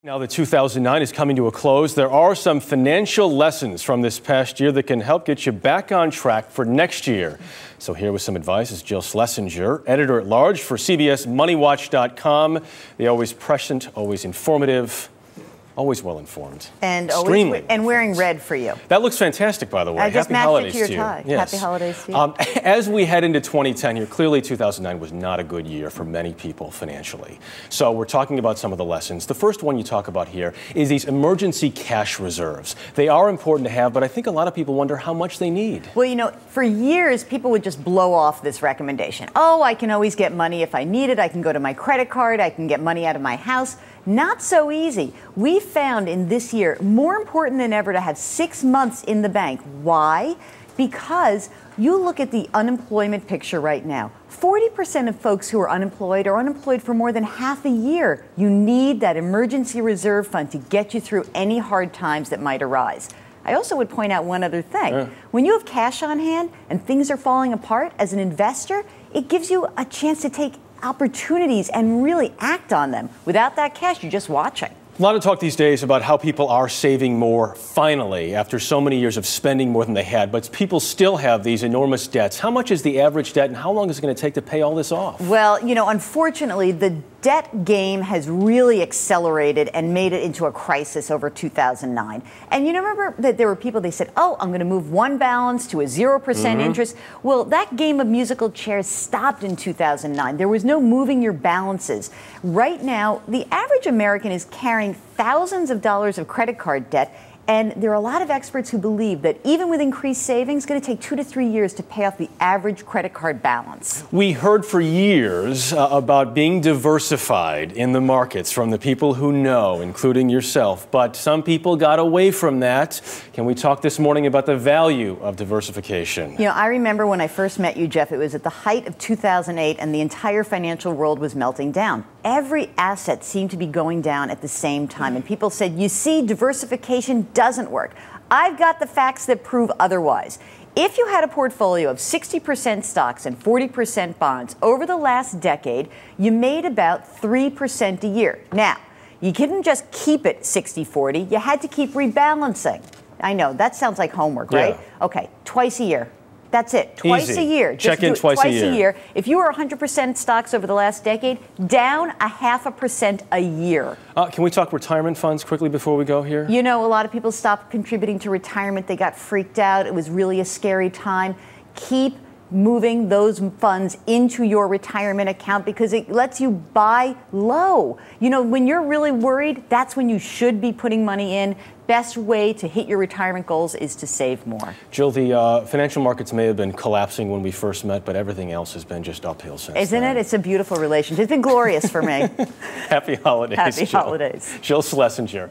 Now that 2009 is coming to a close, there are some financial lessons from this past year that can help get you back on track for next year. So here with some advice is Jill Schlesinger, editor-at-large for CBS MoneyWatch.com. The always prescient, always informative, always well-informed. And Extremely. And wearing red for you. That looks fantastic, by the way. I just Happy holidays matched it to to your you. tie. Yes. Happy holidays to you. As we head into 2010 here, clearly 2009 was not a good year for many people financially. So we're talking about some of the lessons. The first one you talk about here is these emergency cash reserves. They are important to have, but I think a lot of people wonder how much they need. Well, you know, for years, people would just blow off this recommendation. Oh, I can always get money if I need it. I can go to my credit card. I can get money out of my house. Not so easy. We found in this year, more important than ever to have 6 months in the bank. Why? Because you look at the unemployment picture right now. 40% of folks who are unemployed for more than half a year. You need that emergency reserve fund to get you through any hard times that might arise. I also would point out one other thing. When you have cash on hand and things are falling apart, as an investor, it gives you a chance to take opportunities and really act on them. Without that cash, you're just watching. A lot of talk these days about how people are saving more finally after so many years of spending more than they had, but people still have these enormous debts. How much is the average debt and how long is it going to take to pay all this off? Well, you know, unfortunately, the debt game has really accelerated and made it into a crisis over 2009. And you remember that there were people, they said, oh, I'm going to move one balance to a 0% interest. Well, that game of musical chairs stopped in 2009. There was no moving your balances. Right now, the average American is carrying thousands of dollars of credit card debt. And there are a lot of experts who believe that even with increased savings, it's going to take 2 to 3 years to pay off the average credit card balance. We heard for years about being diversified in the markets from the people who know, including yourself. But some people got away from that. Can we talk this morning about the value of diversification? You know, I remember when I first met you, Jeff, it was at the height of 2008 and the entire financial world was melting down. Every asset seemed to be going down at the same time. And people said, you see, diversification doesn't work. I've got the facts that prove otherwise. If you had a portfolio of 60% stocks and 40% bonds over the last decade, you made about 3% a year. Now, you couldn't just keep it 60-40. You had to keep rebalancing. I know, that sounds like homework, right? Okay, twice a year. That's it. Twice a year. Check in twice a year. If you were 100% stocks over the last decade, down 0.5% a year. Can we talk retirement funds quickly before we go here? You know, a lot of people stopped contributing to retirement. They got freaked out. It was really a scary time. Keep moving those funds into your retirement account because it lets you buy low. You know, when you're really worried, that's when you should be putting money in. Best way to hit your retirement goals is to save more. Jill, the financial markets may have been collapsing when we first met, but everything else has been just uphill since Isn't then. it? It's a beautiful relationship. It's been glorious for me. Happy holidays, Happy Jill. holidays. Jill Schlesinger.